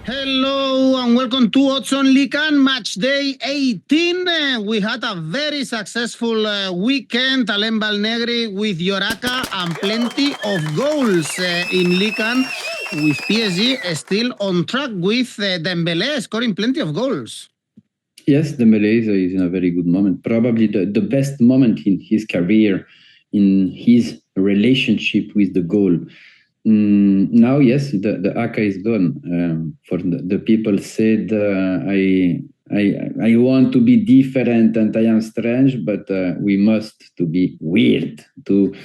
Hello and welcome to Odds on Ligue Match Day 18. We had a very successful weekend, Alain Valnegri with 𝐬𝐭𝐴 and plenty of goals in Ligue 1, with PSG still on track with 𝗵𝗵𝗿 scoring plenty of goals. Yes, 𝗵𝗵𝗿 is in a very good moment, probably the best moment in his career, in his relationship with the goal. Now, yes, the 𝗐𝐴 is gone. For the people said, I want to be different and I am strange, but we must to be weird to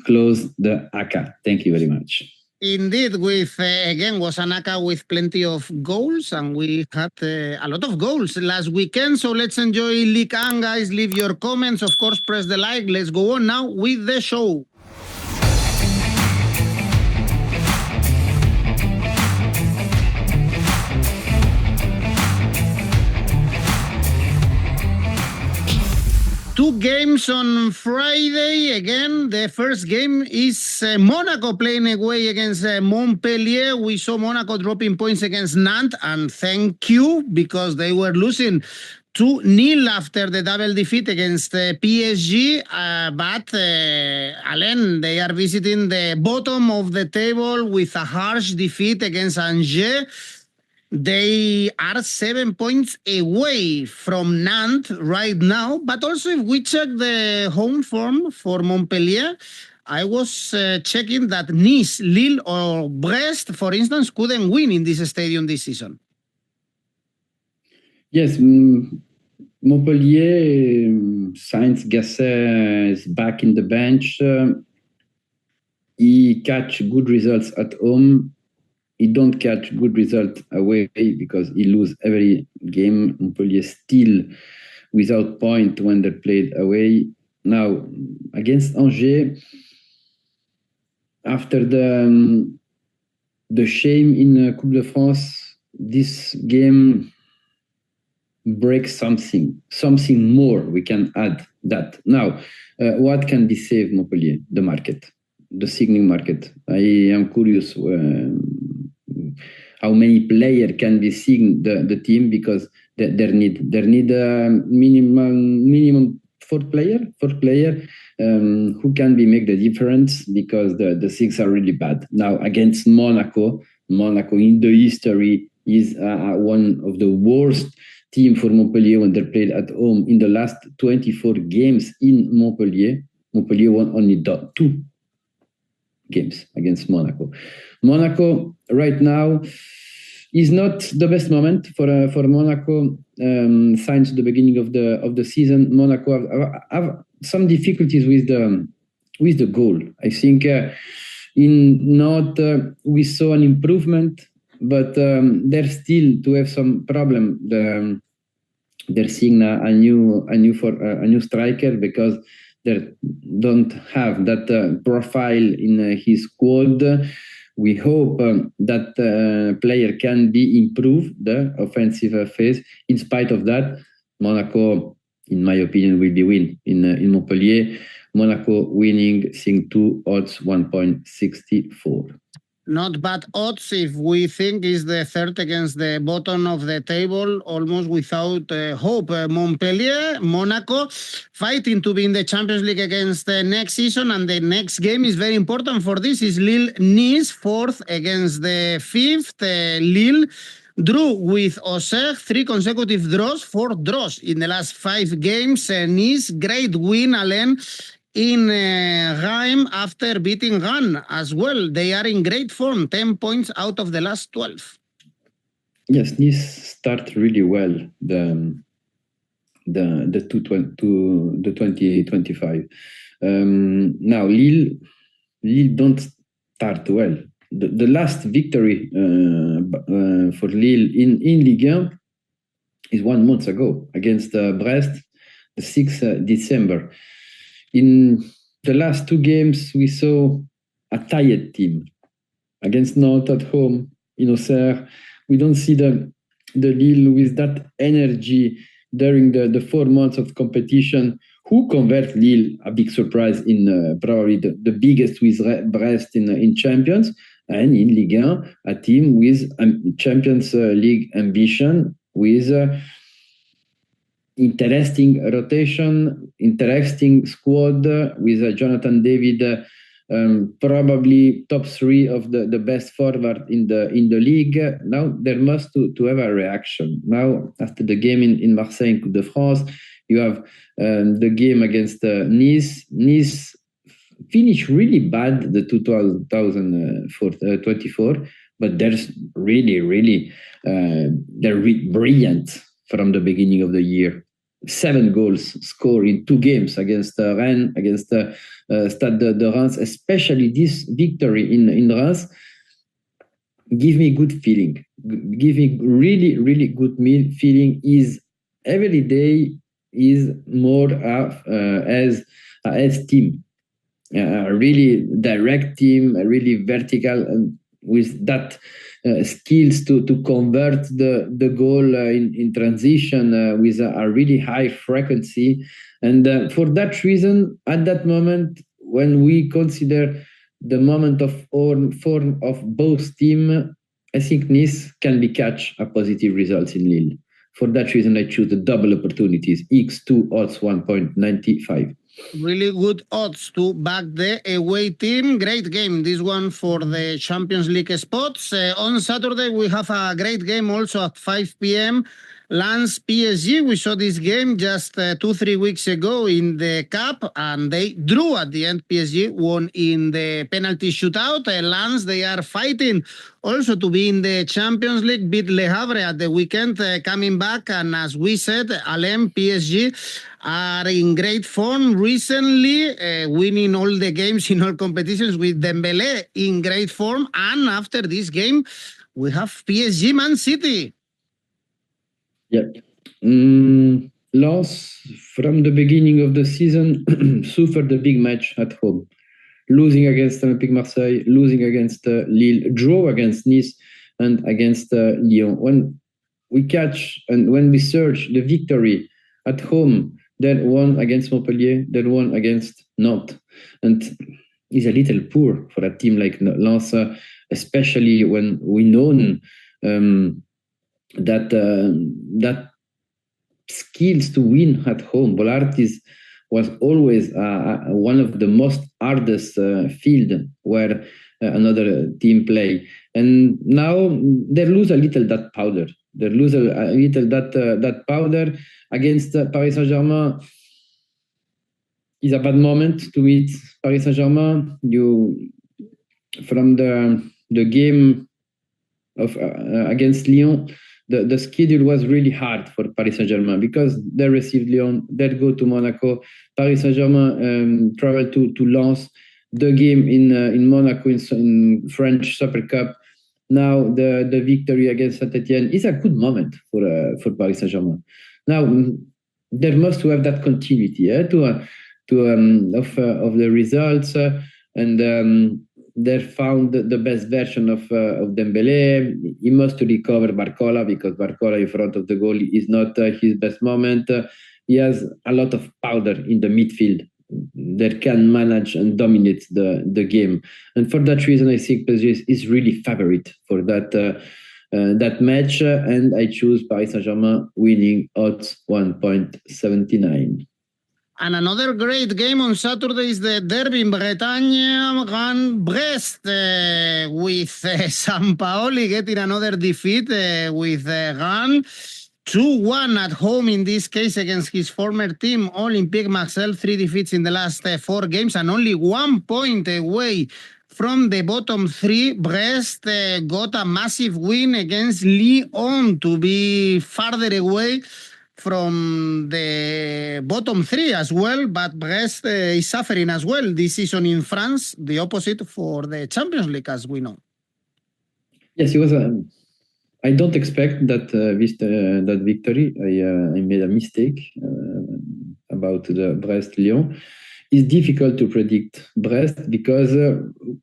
close the 𝗐𝐴. Thank you very much. Indeed, with again was an 𝗐𝐴 with plenty of goals, and we had a lot of goals last weekend. So let's enjoy Ligue 1, guys. Leave your comments, of course, press the like. Let's go on now with the show. Two games on Friday. Again, the first game is Monaco playing away against Montpellier. We saw Monaco dropping points against Nantes, and thank you, because they were losing 2-0 after the double defeat against PSG. But Alain, they are visiting the bottom of the table with a harsh defeat against Angers. They are 7 points away from Nantes right now, but also if we check the home form for Montpellier, I was checking that Nice, Lille or Brest, for instance, couldn't win in this stadium this season. Yes, Montpellier, Sainz Gasset is back in the bench. He catch good results at home. He don't catch good result away because he lose every game. Montpellier still without point when they played away. Now, against Angers, after the shame in Coupe de France, this game breaks something more. We can add that. Now, what can be saved Montpellier? The market, the signing market. I am curious how many players can be signed the team, because they need minimum four player who can be make the difference, because the six are really bad. Now against Monaco in the history is one of the worst team for Montpellier when they played at home. In the last 24 games in Montpellier won only 2 games against Monaco. Monaco right now is not the best moment for Monaco. Since the beginning of the season, Monaco have some difficulties with the goal. I think in Nantes we saw an improvement, but they're still to have some problem. They're seeing a new striker, because they don't have that profile in his squad. We hope that player can be improved, the offensive phase. In spite of that, Monaco, in my opinion, will be win in Montpellier. Monaco winning, seeing 2 odds 1.64. Not bad odds if we think is the third against the bottom of the table, almost without hope. Monaco fighting to be in the Champions League against next season, and the next game is very important for this, is Lille-Nice, 4th against the 5th. Lille drew with Auxerre, 3 consecutive draws, 4 draws in the last 5 games. Nice, great win, Alain, in Reims after beating Rennes as well. They are in great form, 10 points out of the last 12. Yes, Nice start really well the 2025. Now Lille don't start well. The last victory for Lille in Ligue 1 is 1 month ago against Brest, the 6th December. In the last 2 games, we saw a tired team. Against Nantes at home, in Auxerre, we don't see the Lille with that energy during the 4 months of competition. Who convert Lille? A big surprise in probably the biggest with Brest in Champions. and in Ligue 1, a team with Champions League ambition, with interesting rotation, interesting squad, with Jonathan David probably top 3 of the best forward in the league. Now there must to have a reaction. Now after the game in Marseille in Coupe de France, you have the game against Nice. Nice finished really bad the 2024, but there's really they're brilliant from the beginning of the year. 7 goals scored in 2 games against Rennes, against Stade de Reims, especially this victory in Reims. Give me good feeling. Give me really good feeling. Is every day is more as team, a really direct team, a really vertical, and with that skills to convert the goal in transition with a really high frequency. And for that reason, at that moment, when we consider the moment of form of both teams, I think Nice can catch a positive result in Lille. For that reason, I choose the double opportunities, X2 odds 1.95. Really good odds to back the away team. Great game, this one for the Champions League spots. On Saturday, we have a great game also at 5 p.m. Lens PSG. We saw this game just 2-3 weeks ago in the Cup, and they drew at the end. PSG won in the penalty shootout. Lens, they are fighting also to be in the Champions League, beat Le Havre at the weekend, coming back. And as we said, Alain, PSG are in great form recently, winning all the games in all competitions, with 𝗵𝗵𝗏 in great form. And after this game, we have PSG Man City. Yeah. Lens, from the beginning of the season, suffered a big match at home. Losing against Olympique Marseille, losing against Lille, draw against Nice, and against Lyon. When we catch and when we search the victory at home, then one against Montpellier, then one against Nantes. And it's a little poor for a team like Lens, especially when we know that skills to win at home. Bollard was always one of the most hardest field where another team play. And now they lose a little that powder. They lose a little that powder against Paris Saint-Germain. Is a bad moment to meet Paris Saint-Germain. From the game of against Lyon, the schedule was really hard for Paris Saint-Germain because they received Lyon, they go to Monaco. Paris Saint-Germain travel to Lens. The game in Monaco in French Super Cup. Now the victory against Saint-Etienne is a good moment for Paris Saint-Germain. Now there must have that continuity of the results, and they found the best version of 𝗵𝗵𝗏. He must recover Barcola because Barcola in front of the goal is not his best moment. He has a lot of powder in the midfield that can manage and dominate the game. And for that reason, I think PSG is really favorite for that match. And I choose Paris Saint-Germain winning odds 1.79. And another great game on Saturday is the derby in Bretagne, Rennes-Brest, with Sampaoli getting another defeat with Rennes. 2-1 at home in this case against his former team, Olympique Marseille. 3 defeats in the last 4 games and only 1 point away from the bottom 3. Brest got a massive win against Lyon to be farther away from the bottom 3 as well, but Brest is suffering as well this season in France, the opposite for the Champions League, as we know. Yes, it was I don't expect that that victory. I made a mistake about the Brest-Lyon. It's difficult to predict Brest because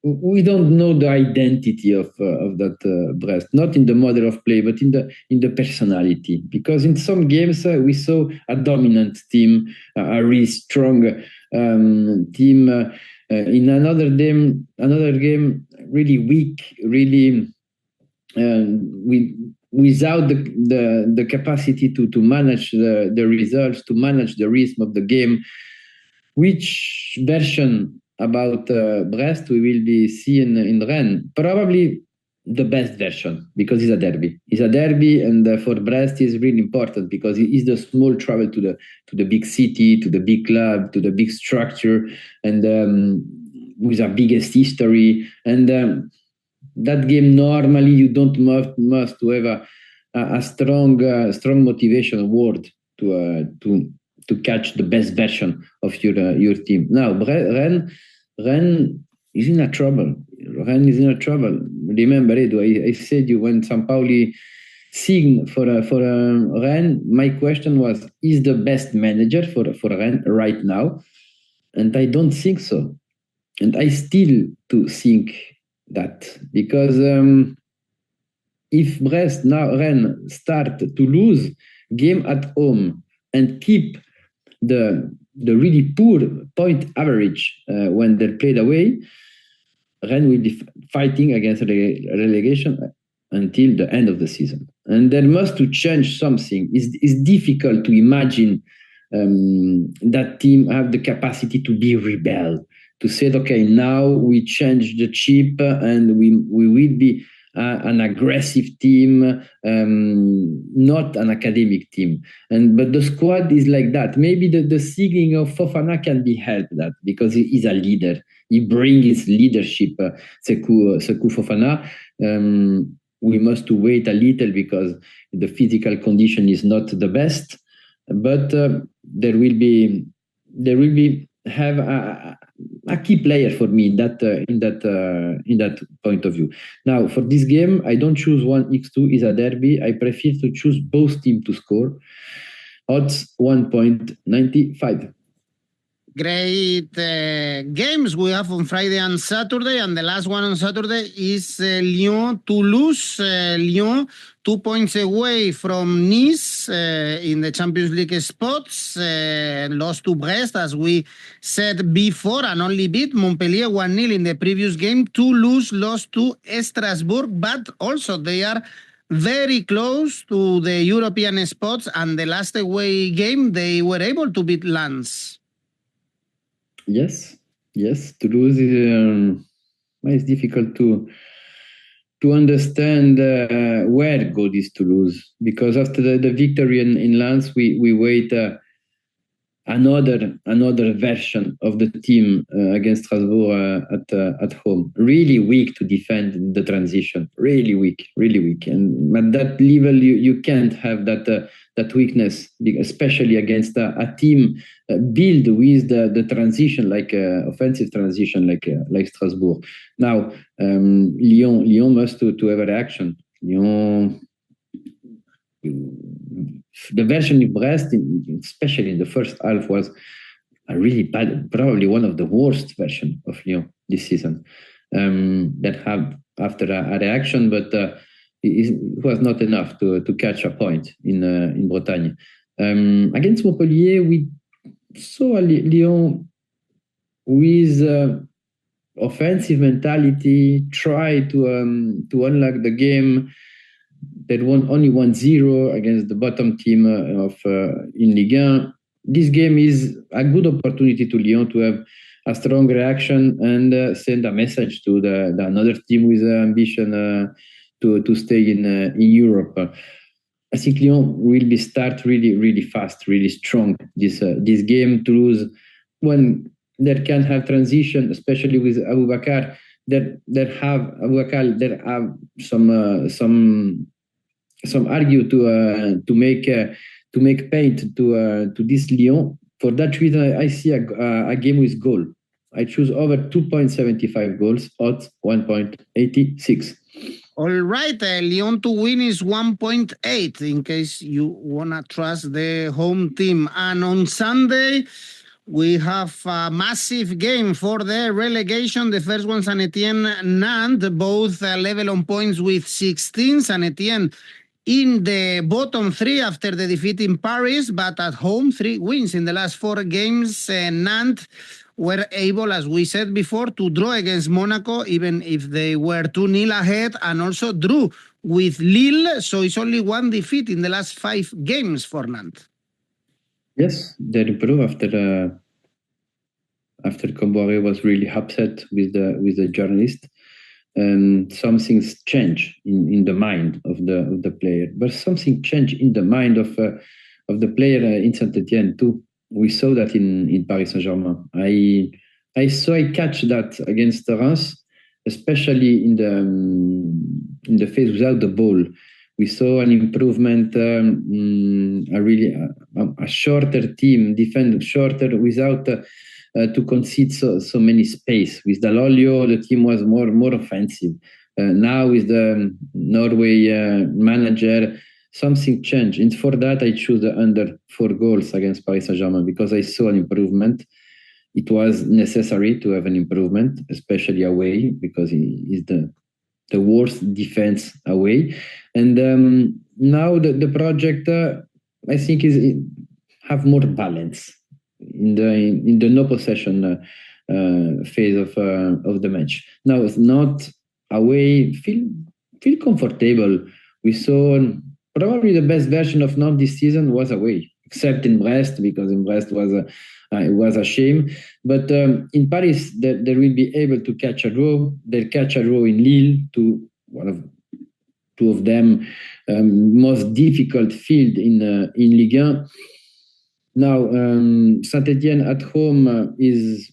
we don't know the identity of that Brest, not in the model of play, but in the personality. Because in some games we saw a dominant team, a really strong team, In another game, really weak, really without the capacity to manage the results, to manage the rhythm of the game. Which version about Brest we will be seeing in Rennes? Probably the best version, because it's a derby. It's a derby, and for Brest is really important because it is the small travel to the big city, to the big club, to the big structure, and with a biggest history. And that game normally you don't must to have a strong motivation award to catch the best version of your team. Now, Rennes is in a trouble. Rennes is in a trouble. Remember, Edu, I said you when Sampaoli signed for Rennes, my question was, is the best manager for Rennes right now? And I don't think so. And I still to think that, because if Brest now Rennes start to lose game at home and keep the really poor point average when they're played away, Rennes will be fighting against relegation until the end of the season. And there must to change something. It's difficult to imagine that team have the capacity to be rebel, to say, okay, now we change the chip and we will be an aggressive team, not an academic team. But the squad is like that. Maybe the signing of Fofana can be helped that, because he is a leader. He brings his leadership, 𝐿𝐭𝐿𝐿 Fofana. We must wait a little because the physical condition is not the best, but there will be have a key player for me in that point of view. Now, for this game, I don't choose 1x2 is a derby. I prefer to choose both teams to score. Odds 1.95. Great games we have on Friday and Saturday, and the last one on Saturday is Lyon-Toulouse. Lyon 2 points away from Nice in the Champions League spots, lost to Brest, as we said before, and only beat Montpellier 1-0 in the previous game. Toulouse lost to Strasbourg, but also they are very close to the European spots, and the last away game they were able to beat Lens. Yes. Toulouse is it's difficult to understand where go this Toulouse, because after the victory in Lens, we wait another version of the team against Strasbourg at home. Really weak to defend the transition. Really weak. And at that level, you can't have that weakness, especially against a team built with the transition, like offensive transition, like Strasbourg. Now, Lyon must to have a reaction. Lyon. The version of Brest, especially in the first half, was a really bad, probably one of the worst version of Lyon this season. That have after a reaction, but it was not enough to catch a point in Bretagne. Against Montpellier, we saw Lyon with offensive mentality, try to unlock the game. They won only 1-0 against the bottom team in Ligue. This game is a good opportunity to Lyon to have a strong reaction and send a message to the another team with ambition to stay in Europe. I think Lyon will be start really fast, really strong this game. Toulouse, when they can have transition, especially with Aboubakar, there have some argue to make paint to this Lyon. For that reason, I see a game with goal. I choose over 2.75 goals, odds 1.86. All right, Lyon to win is 1.8 in case you wanna trust the home team. And on Sunday, we have a massive game for the relegation. The first one, Saint-Etienne, Nantes, both level on points with 16. Saint-Etienne in the bottom three after the defeat in Paris, but at home, 3 wins in the last 4 games. Nantes were able, as we said before, to draw against Monaco, even if they were 2-0 ahead, and also drew with Lille. So it's only one defeat in the last 5 games for Nantes. Yes, they improved after 𝗀𝗵𝐿 was really upset with the journalist. Something's changed in the mind of the player, but something changed in the mind of the player in Saint-Etienne too. We saw that in Paris Saint-Germain. I catch that against Reims, especially in the phase without the ball. We saw an improvement, a shorter team, defend shorter without to concede so many space. With Dall'Oglio, the team was more offensive. Now with the Norway manager, something changed. And for that, I choose the under 4 goals against Paris Saint-Germain because I saw an improvement. It was necessary to have an improvement, especially away, because he is the worst defense away. And now the project, I think, is have more balance in the no possession phase of the match. Now it's not away. Feel comfortable. We saw probably the best version of Nantes this season was away, except in Brest, because in Brest it was a shame. But in Paris, they will be able to catch a draw. They'll catch a draw in Lille, two of them most difficult field in Ligue 1. Now, Saint-Etienne at home is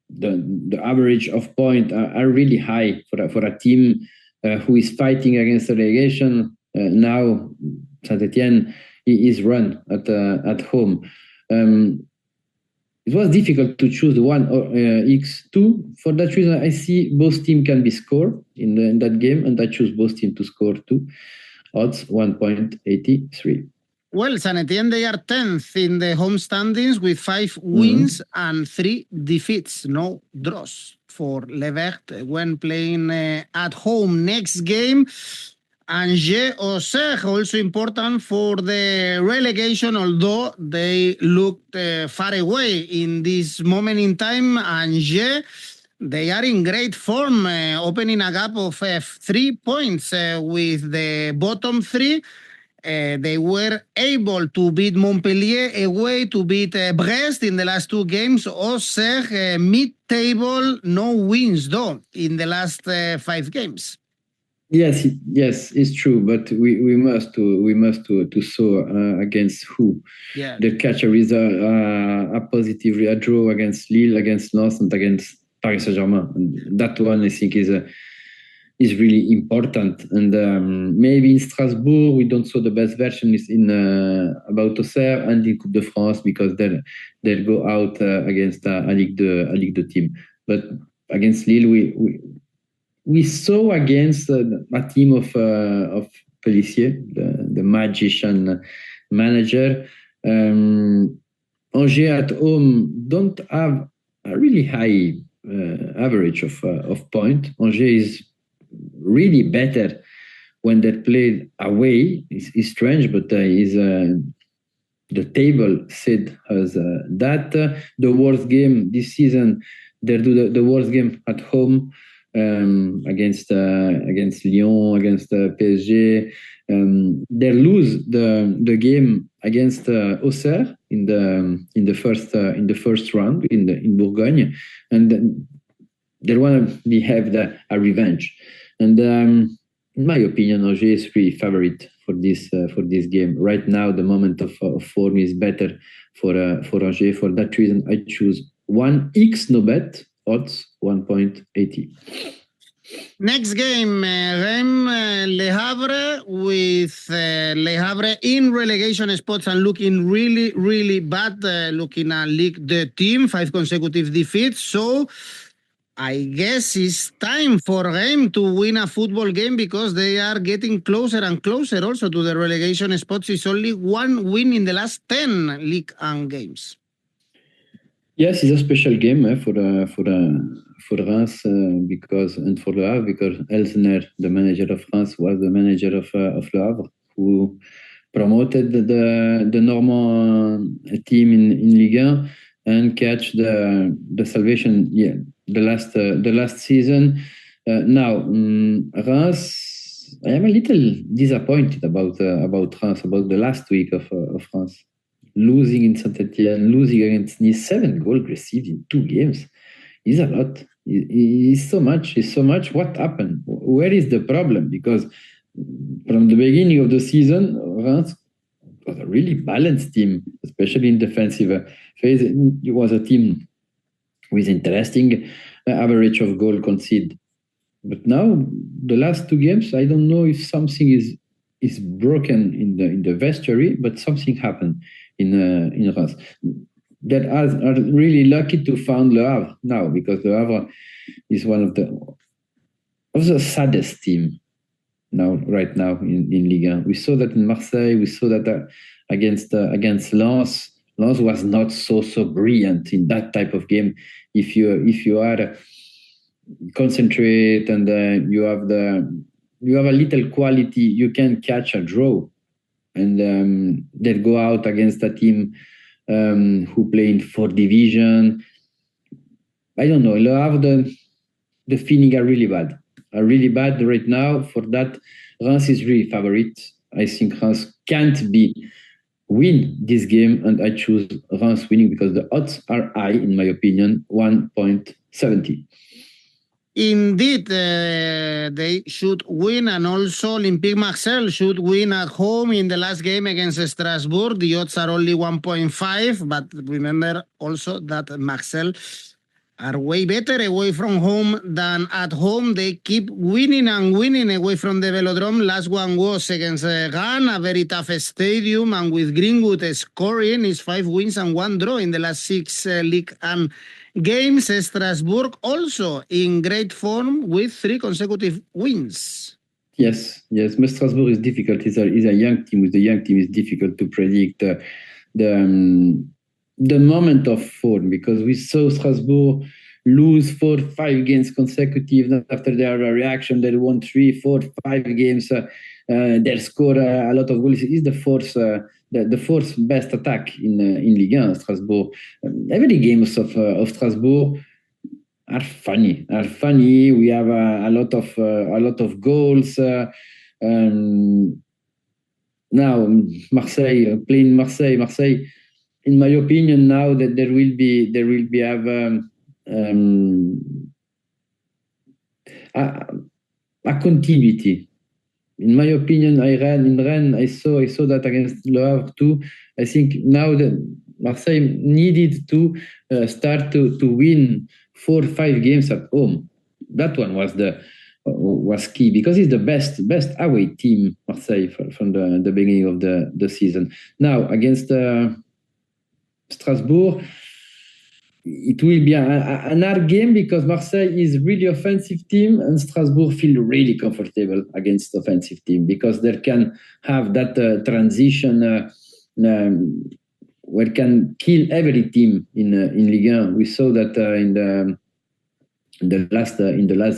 the average of points are really high for a team who is fighting against relegation. Now, Saint-Etienne is run at home. It was difficult to choose one or 𝐋𝐞𝐿. For that reason, I see both teams can be scored in that game, and I choose both teams to score too. Odds 1.83. Well, Saint-Etienne, they are 10th in the home standings with 5 wins and 3 defeats, no draws for 𝗵𝗿𝗏𝗏 when playing at home. Next game, Auxerre, also important for the relegation, although they looked far away in this moment in time. Angers, they are in great form, opening a gap of 3 points with the bottom 3. They were able to beat Montpellier away, to beat Brest in the last 2 games. Auxerre, mid-table, no wins though in the last 5 games. Yes, it's true. But we must saw against who? Yeah. The catcher is a positive draw against Lille, against Nantes, and against Paris Saint-Germain. And that one, I think, is really important. And maybe in Strasbourg, we don't saw the best version is in about Auxerre and in Coupe de France, because they'll go out against a Ligue team. But against Lille, we saw against a team of 𝗀𝗵cie, the magician manager. Angers at home don't have a really high average of point. Angers is really better when they played away. It's strange, but the table said as that the worst game this season. They do the worst game at home against Lyon, against PSG. They lose the game against Auxerre in the first round in Bourgogne, and they want to have a revenge. And in my opinion, Angers is really favorite for this game right now. The moment of form is better for Angers. For that reason, I choose 1𝐋𝐴𝐵𝒄𝐿, odds 1.80. Next game, Rennes, Le Havre, with Le Havre in relegation spots and looking really, really bad. Looking at Ligue, the team, 5 consecutive defeats. So I guess it's time for Rennes to win a football game, because they are getting closer and closer also to the relegation spots. It's only 1 win in the last 10 Ligue 1 games. Yes, it's a special game for Reims because for Le Havre, because 𝐜𝐨𝐧𝐧𝐬𝐿, the manager of France, was the manager of Le Havre, who promoted the Normand team in Ligue 1. and catch the salvation. Yeah, the last season. Now, Reims, I am a little disappointed about Reims, about the last week of Reims. Losing in Saint-Etienne, losing against Nice, 7 goals received in 2 games is a lot. It's so much. It's so much. What happened? Where is the problem? Because from the beginning of the season, Reims was a really balanced team, especially in defensive phase. It was a team with interesting average of goal conceded. But now, the last 2 games, I don't know if something is broken in the vestry, but something happened in Reims. That are really lucky to find Le Havre now, because Le Havre is one of the saddest team right now in Ligue 1. We saw that in Marseille. We saw that against Lens. Lens was not so brilliant in that type of game. If you are concentrate and you have a little quality, you can catch a draw, and then go out against a team who play in 4th division. I don't know. Le Havre, the feeling are really bad right now. For that, Reims is really favorite. I think Reims can't win this game, and I choose Reims winning because the odds are high, in my opinion, 1.70. Indeed, they should win, and also Olympique Marseille should win at home in the last game against Strasbourg. The odds are only 1.5, but remember also that Marseille are way better away from home than at home. They keep winning and winning away from the Velodrome. Last one was against Rennes, a very tough stadium, and with Greenwood scoring is 5 wins and 1 draw in the last 6 Ligue and games. Strasbourg also in great form with 3 consecutive wins. Yes, but Strasbourg is difficult. It's a young team. With the young team, it's difficult to predict the moment of form, because we saw Strasbourg lose 4-5 games consecutive. After their reaction, they won 3-4-5 games. They score a lot of goals. It's the fourth best attack in Ligue 1, Strasbourg. Every games of Strasbourg are funny. We have a lot of goals. Now Marseille, playing Marseille. In my opinion, now that there will be a continuity. In my opinion, I saw that against Le Havre too. I think now that Marseille needed to start to win 4-5 games at home. That one was key, because it's the best away team, Marseille, from the beginning of the season. Now against Strasbourg, it will be an hard game, because Marseille is really offensive team, and Strasbourg feel really comfortable against offensive team, because they can have that transition where can kill every team in Ligue 1. We saw that in the last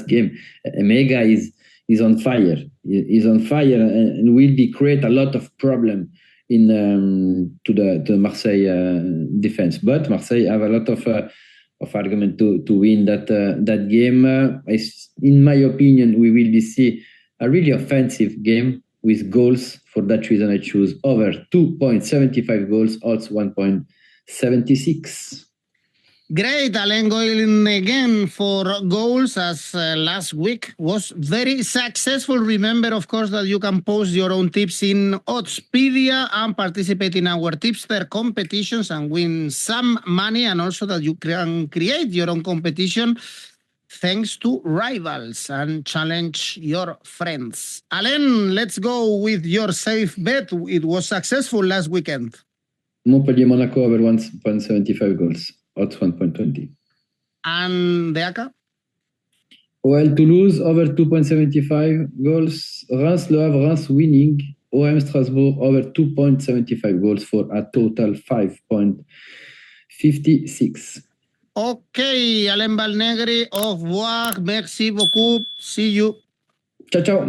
game. 𝐜𝐵𝐺𝐻 is on fire. Is on fire and will create a lot of problem to the Marseille defense. But Marseille have a lot of argument to win that game. In my opinion, we will see a really offensive game with goals. For that reason, I choose over 2.75 goals, odds 1.76. Great, Alain going again for goals, as last week was very successful. Remember, of course, that you can post your own tips in Oddspedia and participate in our tipster competitions and win some money, and also that you can create your own competition thanks to rivals and challenge your friends. Alain, let's go with your safe bet. It was successful last weekend. Montpellier, Monaco over 1.75 goals. Odds 1.20. And the ACCA? Well, Toulouse over 2.75 goals. Reims, Le Havre, Reims winning. Strasbourg over 2.75 goals for a total 5.56. Okay, Alain Valnegri, au revoir. Merci beaucoup. See you. Ciao, ciao.